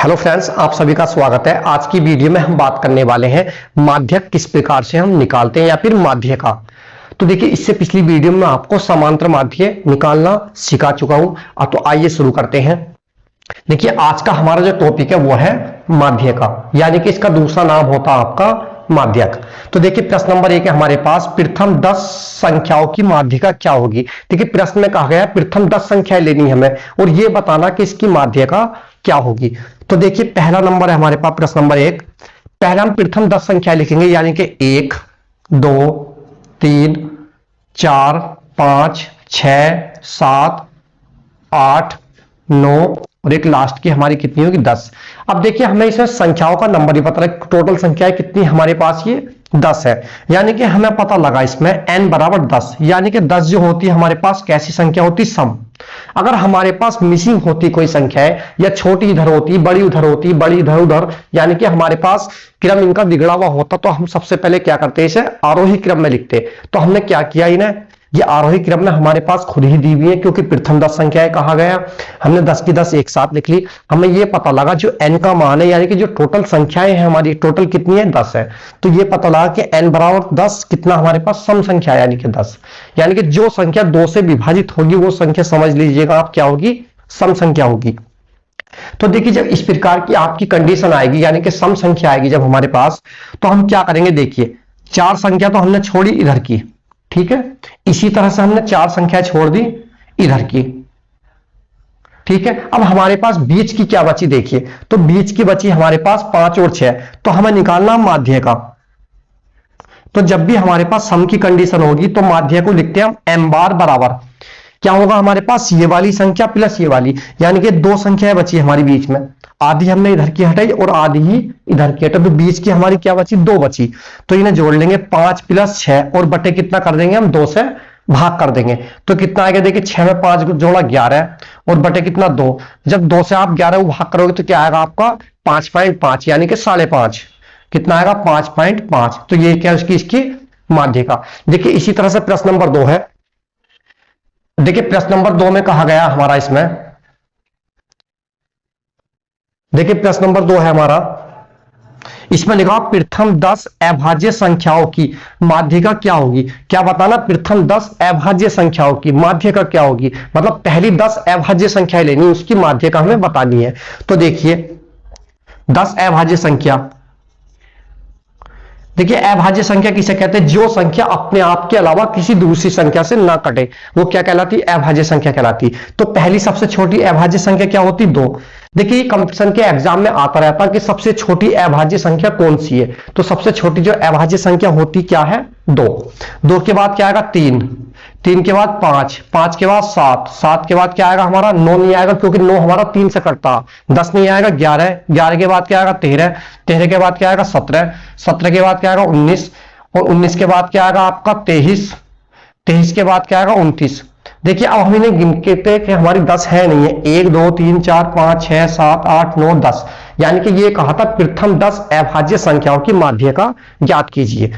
Hello friends, आप सभी का स्वागत है। आज की वीडियो में हम बात करने वाले हैं माध्यक किस प्रकार से हम निकालते हैं या फिर माध्य का। तो देखिए, इससे पिछली वीडियो में आपको समांतर माध्य निकालना सिखा चुका हूं। तो आइए शुरू करते हैं। देखिए, आज का हमारा जो टॉपिक है वो है माध्य का, यानी कि इसका दूसरा नाम होता है आपका माध्यक। तो देखिए, प्रश्न नंबर 1 है हमारे पास, प्रथम 10 संख्याओं की माध्यिका क्या होगी। देखिए, प्रश्न में कहा गया है प्रथम 10 संख्याएं लेनी है हमें और ये बताना कि इसकी माध्यिका क्या होगी। तो देखिए, पहला नंबर है हमारे पास प्रश्न नंबर 1। पहला हम प्रथम 10 संख्याएं लिखेंगे, यानी कि 1 2 3 4 5 6 7 8 9 और एक लास्ट की हमारी कितनी होगी 10। अब देखिए, हमें इसमें संख्याओं का नंबर ही पता है। टोटल संख्याएं कितनी हमारे पास, ये 10 है। यानी कि हमें पता लगा इसमें n बराबर 10, यानी कि 10 जो होती है हमारे पास कैसी संख्या होती, सम। अगर हमारे पास मिसिंग होती कोई संख्या है, या छोटी इधर होती बड़ी उधर होती बड़ी इधर उधर, यानी कि हमारे पास क्रम इनका बिगड़ा हुआ होता, तो हम सबसे पहले क्या करते, इसे आरोही क्रम में लिखते। तो हमने क्या किया, इन्हें ये आरोही क्रम में हमारे पास खुद ही दी हुई है, क्योंकि प्रथम 10 संख्याएं कहा गया। हमने 10 की 10 एक साथ लिख ली। हमें ये पता लगा जो n का मान है, यानी कि जो टोटल संख्याएं हैं हमारी, टोटल कितनी है 10 है। तो ये पता लगा कि n बराबर 10 कितना हमारे पास सम संख्या, यानी कि 10। यानी कि जो संख्या 2 से विभाजित होगी वो संख्या समझ लीजिएगा आप क्या होगी, सम संख्या होगी। तो देखिए, जब इस प्रकार की आपकी कंडीशन आएगी, यानी कि सम संख्या आएगी जब हमारे पास, तो हम क्या करेंगे। देखिए, 4 संख्या तो हमने छोड़ी इधर की, ठीक है। इसी तरह से हमने 4 संख्या छोड़ दी इधर की, ठीक है। अब हमारे पास बीच की क्या बची, देखिए, तो बीच की बची हमारे पास 5 और 6। तो हमें निकालना माध्य का। तो जब भी हमारे पास सम की कंडीशन होगी तो माध्य को लिखते हैं हम m बार बराबर क्या होगा हमारे पास, ये वाली संख्या प्लस ये वाली, यानी कि 2 संख्याएं बची हमारी बीच में। आधी हमने इधर की हटाई और आधी ही इधर की हटाई, तो बीच की हमारी क्या बची, 2 बची। तो इन्हें जोड़ लेंगे, 5 + 6 और बटे कितना कर देंगे हम, 2 से भाग कर देंगे। तो कितना आएगा, देखिए 6 में 5 जोड़ा 11 और बटे कितना 2। जब 2 से आप 11 को भाग करोगे तो क्या आएगा आपका 5.5, यानी कि 5.5। कितना आएगा 5.5। तो ये क्या इसकी माध्य का। देखिए, इसी तरह से प्रश्न नंबर 2 है। देखिए, प्रश्न नंबर 2 में कहा गया हमारा, इसमें देखिए प्रश्न नंबर 2 है हमारा, इसमें लिखा प्रथम 10 अभाज्य संख्याओं की माध्यिका क्या होगी। क्या बताना, प्रथम 10 अभाज्य संख्याओं की माध्यिका क्या होगी, मतलब पहली 10 अभाज्य संख्याएं लेनी, उसकी माध्यिका हमें बतानी है। तो देखिए, 10 अभाज्य संख्या, देखिए अभाज्य संख्या किसे कहते हैं, जो संख्या अपने आप के अलावा किसी दूसरी संख्या से ना कटे, वो क्या कहलाती, अभाज्य संख्या कहलाती। तो पहली सबसे छोटी अभाज्य संख्या क्या होती, 2। देखिए, कंपटीशन के एग्जाम में आता रहता कि सबसे छोटी अभाज्य संख्या कौन सी है। तो सबसे छोटी जो अभाज्य संख्या होती क्या है, 2। 2 के बाद क्या आएगा 3, 3 के बाद 5, 5 के बाद 7, 7 के बाद क्या आएगा हमारा 9 नहीं आएगा, क्योंकि 9 हमारा 3 से कटता। 10 नहीं आएगा 11, 11 के बाद क्या आएगा 13, 13 के बाद क्या आएगा 17, 17 के बाद क्या आएगा 19 और 19 के बाद क्या आएगा आपका 23, 23 के बाद क्या आएगा 29। देखिए, अब हम इन्हें गिनते हैं कि हमारी 10 है नहीं है, 1 2 3 4 5 6 7 8 9 10, यानी कि ये कहा था प्रथम 10 अभाज्य संख्याओं की माध्य का ज्ञात कीजिए।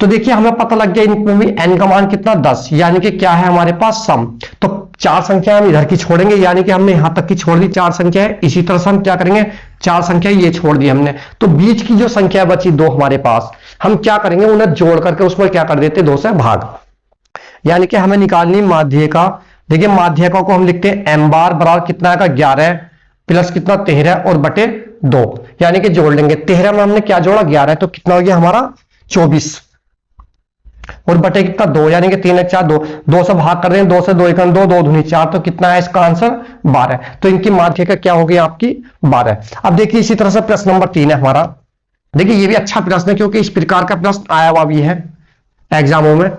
तो देखिए, हमें पता लग गया इनमें भी n का मान कितना 10, यानी कि क्या है हमारे पास सम। तो 4 संख्या हम इधर की छोड़ेंगे, यानी कि हमने यहां तक की छोड़ दी 4 संख्या है। इसी तरह से हम क्या करेंगे, 4 संख्या ये छोड़ दी हमने, तो बीच की जो संख्या बची 2 हमारे पास, हम क्या करेंगे, उन्हें जोड़ करके उसमें क्या कर देते 2 से भाग, यानी कि हमें निकालनी माध्यिका। देखिए, माध्यिका को हम लिखते हैं m बार बराबर कितना आएगा 11 प्लस कितना 13 और बटे 2, यानी कि जोड़ लेंगे। 13 में हमने क्या जोड़ा 11, तो कितना हो गया हमारा 24 और बटे कितना 2, यानी कि 3 4 2, 2 से भाग कर दें, 2 से 2 1 2 2 दूनी 4, तो कितना है इसका आंसर 12। तो इनकी माध्यिका क्या होगी आपकी 12। अब देखिए, इसी तरह से प्रश्न नंबर 3 है हमारा। देखिए, ये भी अच्छा प्रश्न है, क्योंकि इस प्रकार का प्रश्न आया हुआ भी है एग्जामों में।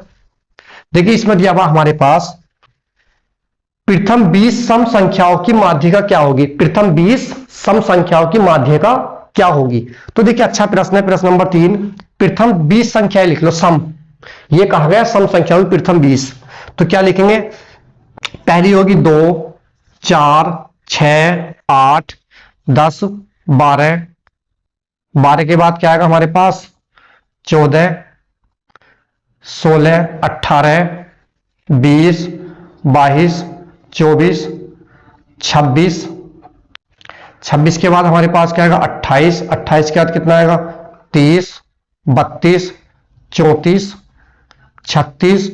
देखिए, इसमें दिया हुआ हमारे पास प्रथम 20 सम संख्याओं की माध्यिका क्या होगी, प्रथम 20 सम संख्याओं की माध्यिका क्या होगी। तो देखिए, अच्छा प्रश्न है प्रश्न नंबर 3। प्रथम 20 संख्याएं लिख लो, सम, ये कहा गया सम संख्याओं की प्रथम 20। तो क्या लिखेंगे, पहली होगी 2 4 6 8 10 12, 12 के बाद क्या आएगा हमारे पास 14 16 18 20 22 24 26 26 के बाद हमारे पास क्या आएगा 28, 28 के बाद कितना आएगा 30, 32, 34, 36,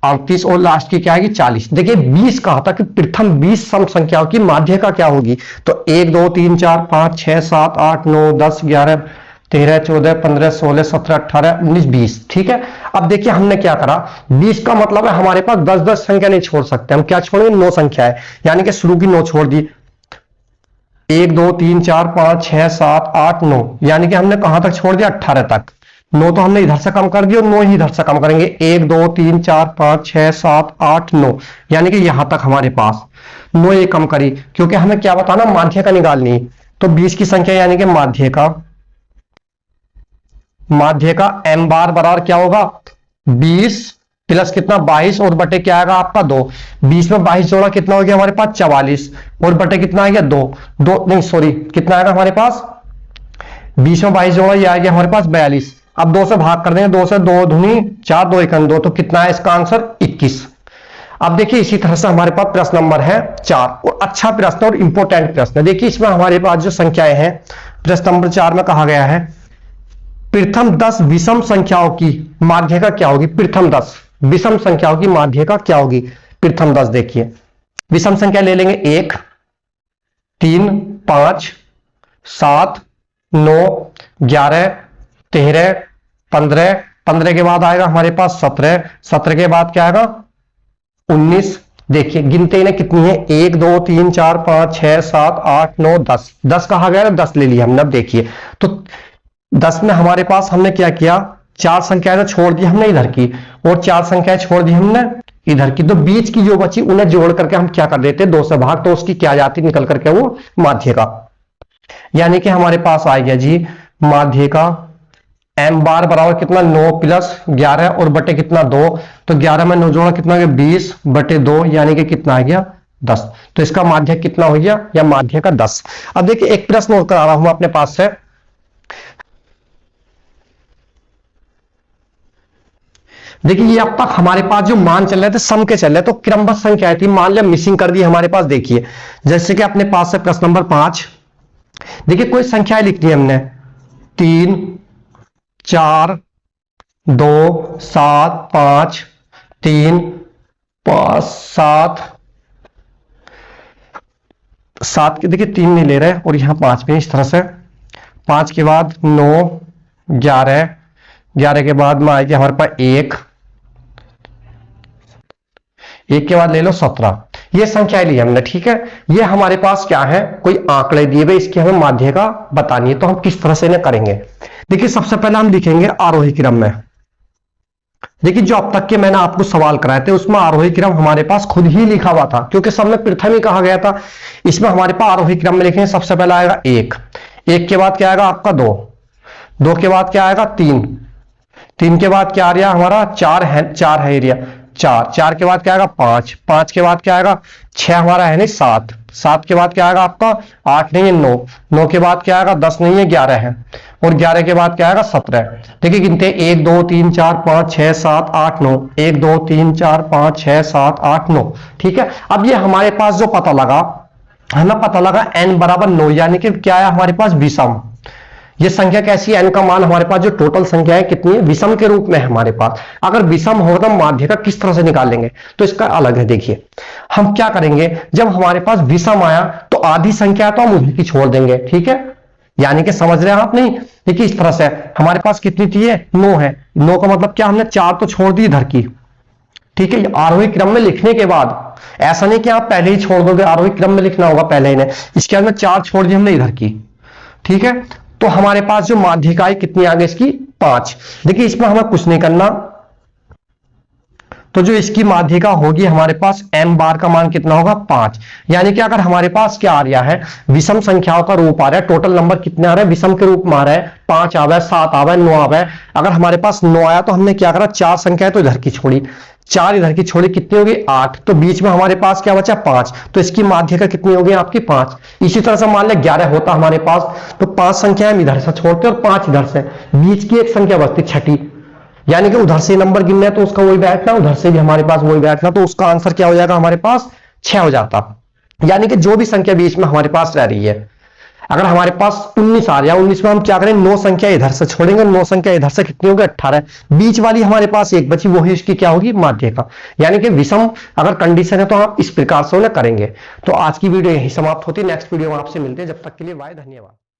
38 और लास्ट की क्या आएगी 40। देखिए 20 कहा था कि प्रथम 20 सम संख्याओं की माध्यिका क्या होगी, तो 1 2 3 4 5 6 7 8 9 10 11 13 14 15 16 17 18 19 20। ठीक है, अब देखिए हमने क्या करा, 20 का मतलब है हमारे पास 10 संख्या नहीं छोड़ सकते, हम क्या छोड़ेंगे 9 संख्या है, यानी कि शुरू की 9 छोड़ दी, 1 2 3 4 5 6 7 8 9, यानी कि हमने कहां तक छोड़ दिया 18 तक। 9 तो हमने इधर से कम कर दिया और 9 ही इधर से कम करेंगे, 1 2 3 4 5 6 7 8 9, यानी कि यहां तक हमारे पास 9 ये कम करी, क्योंकि हमें क्या बताना माध्यिका निकालनी। तो 20 की संख्या यानी कि माध्यिका m बार बराबर क्या होगा 20 प्लस कितना 22 और बटे क्या आएगा आपका 2। 20 में 22 जोड़ा कितना हो गया हमारे पास 44 और बटे कितना आ गया 2 नहीं सॉरी कितना आएगा हमारे पास 20 में 22 जोड़ा ये आ गया हमारे पास 42। अब 2 से भाग कर देंगे, 2 से 2 दूनी 4 2 1 2, तो कितना है इसका आंसर 21। अब देखिए इसी तरह से हमारे पास प्रश्न नंबर है 4 और अच्छा प्रश्न और इंपोर्टेंट प्रश्न है। देखिए इसमें हमारे पास जो संख्याएं हैं प्रश्न नंबर 4 में कहा गया है प्रथम 10 विषम संख्याओं की माध्यिका क्या होगी। प्रथम 10 विषम संख्याओं की माध्यिका क्या होगी, प्रथम 10 देखिए विषम संख्या ले लेंगे 1 3 5 7 9 11 13 15, 15 के बाद आएगा हमारे पास 17, 17 के बाद क्या आएगा 19। देखिए गिनते ही कितनी है 1 2 3 4 5 6 7 8 9 10, 10 कहा गया 10 ले लिया हमने। अब देखिए तो 10 में हमारे पास हमने क्या किया 4 संख्याएं तो छोड़ दी हमने इधर की और 4 संख्याएं छोड़ दी हमने इधर की, तो बीच की जो बची उन्हें जोड़ करके हम क्या कर देते 2 से भाग, तो उसकी क्या जाती निकल करके वो माध्यिका, यानी कि हमारे पास आ गया जी माध्यिका m बार बराबर कितना 9 प्लस 11 और बटे कितना 2, तो 11 में 9 जोड़ा कितना हो गया 20 बटे 2, यानी कि कितना आ गया 10। तो इसका माध्यक कितना हो गया या माध्यक 10। अब देखिए एक प्रश्न और करा रहा हूं अपने पास से, देखिए ये अब तक हमारे पास जो मान चल रहे थे सम के चल रहे, तो क्रमबद्ध संख्याएं थी, मान लिया मिसिंग कर दी हमारे पास। देखिए जैसे कि अपने पास से प्रश्न नंबर 5, देखिए कोई संख्याएं लिखनी है हमने 3 4 2 7 5 3 5 7 7 के देखिए 3 नहीं ले रहे और यहां 5 में इस तरह से, 5 के बाद 9 11, 11 के बाद में आएगी हमारे पास 1 के बाद ले लो 17, ये संख्याएं ली हमने। ठीक है, ये हमारे पास क्या है कोई आंकड़े दिए हुए, इसकी हमें माध्यिका बतानी है, तो हम किस तरह से इन्हें करेंगे। देखिए सबसे पहले हम लिखेंगे आरोही क्रम में। देखिए जो अब तक के मैंने आपको सवाल कराए थे उसमें आरोही क्रम हमारे पास खुद ही लिखा हुआ था, क्योंकि सब में प्रथम ही कहा गया था। इसमें हमारे पास आरोही क्रम में लिखेंगे, सबसे पहले आएगा 1 के बाद क्या आएगा आपका 2 के बाद क्या आएगा 3 के बाद क्या आ रहा हमारा 4 है एरिया 4 के बाद क्या आएगा 5 के बाद क्या आएगा 6 हमारा है नहीं 7 के बाद क्या आएगा आपका 8 नहीं है 9 के बाद क्या आएगा 10 नहीं है 11 है, और 11 के बाद क्या आएगा 17। देखिए गिनते 1 2 3 4 5 6 7 8 9, 1 2 3 4 5 6 7 8 9। ठीक है, अब ये हमारे पास जो पता लगा हमें पता लगा n बराबर 9, यानी कि क्या है हमारे पास विषम। ये संख्या कैसी है, n का मान हमारे पास जो टोटल संख्या है कितनी है विषम के रूप में है हमारे पास। अगर विषम हो तो माध्यिका किस तरह से निकालेंगे, तो इसका अलग है। देखिए हम क्या करेंगे, जब हमारे पास विषम आया तो आधी संख्या तो हम उधर की छोड़ देंगे। ठीक है, यानी कि समझ रहे हैं आप नहीं। देखिए इस तरह से हमारे पास कितनी थी 9 है, 9 का मतलब क्या हमने 4 तो छोड़ दी इधर की। ठीक है, आरोही क्रम में लिखने के बाद ऐसा नहीं कि आप पहले ही छोड़ दोगे, आरोही क्रम में लिखना होगा पहले ही ने। इसके बाद में 4 छोड़ दी हमने इधर की। ठीक है, तो हमारे पास जो माध्यिका कितनी आ गई इसकी 5। देखिए इसमें हमें कुछ नहीं करना, तो जो इसकी माध्यिका होगी हमारे पास m बार का मान कितना होगा 5, यानी कि अगर हमारे पास क्या आ रहा है विषम संख्याओं का रूप आ रहा है, टोटल नंबर कितने आ रहे हैं विषम के रूप में आ रहा है, 5 आ रहा है 7 आ रहा है 9 आ रहा है। अगर हमारे पास 9 आया तो हमने क्या करा 4 संख्या है तो इधर की छोड़ी, 4 इधर की छोड़ी, कितनी होगी 8, तो बीच में हमारे पास क्या बचा 5, तो इसकी माध्यिका कितनी होगी आपकी 5। इसी तरह से मान लिया 11 होता हमारे पास, तो 5 संख्या हम इधर से छोड़ते और 5 इधर से, बीच की एक संख्या बचती छठी, यानी कि उधर से नंबर गिनना है तो उसका वही बैठना, उधर से भी हमारे पास वही बैठना, तो उसका आंसर क्या हो जाएगा हमारे पास 6 हो जाता। यानी कि जो भी संख्या बीच में हमारे पास रह रही है अगर हमारे पास 19 आ रहा है, 19 में हम क्या करें, 9 संख्या इधर से छोड़ेंगे, 9 संख्या इधर से कितनी होगी, 18। बीच वाली हमारे पास एक बची, वो है इसकी क्या होगी, माध्यिका। यानी कि विषम अगर कंडीशन है तो आप इस प्रकार से उन्हें करेंगे। तो आज की वीडियो यही समाप्त होती है, नेक्स्ट वीडियो में आपसे मिलते हैं, जब तक के लिए बाय, धन्यवाद।